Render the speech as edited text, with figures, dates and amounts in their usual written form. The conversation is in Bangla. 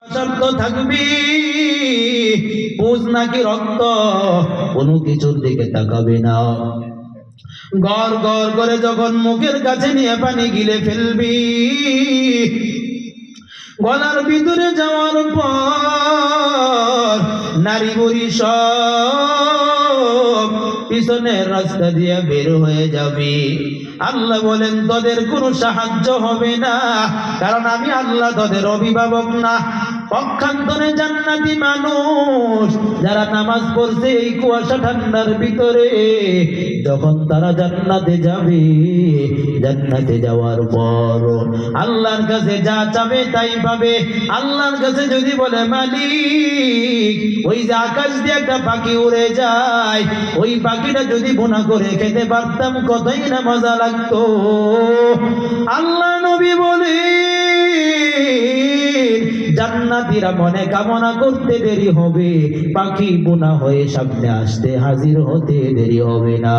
শব্দ থাকবি বুঝ নাকি রক্ত, কোনো কিছুর দিকে তাকাবি না। গড় গড় করে যখন মুখের কাছে নিয়ে পানি গিলে ফেলবি, গলার ভিতরে যাওয়ার পর নারী বুড়ি সব পিছনের রাস্তা দিয়ে বের হয়ে যাবি। আল্লাহ বলেন তোদের কোনো সাহায্য হবে না, কারণ আমি আল্লাহ তোদের অভিভাবক না। পক্ষান্তরে জান্নাতি মানুষ যারা নামাজ পড়ছে এই কুয়াশা ঠান্ডার ভিতরে, যখন তারা জান্নাতে যাবে, জান্নাতে যাওয়ার পর আল্লাহর কাছে যা চাবে তাই পাবে। আল্লাহর কাছে যদি বলে মালিক ওই যে আকাশ দিয়ে একটা পাখি উড়ে যায়, ওই পাখিটা যদি বোনা করে খেতে পারতাম কতই না মজা লাগতো। আল্লাহ নবী বলে জান্নাতীরা মনে কামনা করতে দেরি হবে, পাখি বোনা হয়ে সামনে আসতে হাজির হতে দেরি হবে না।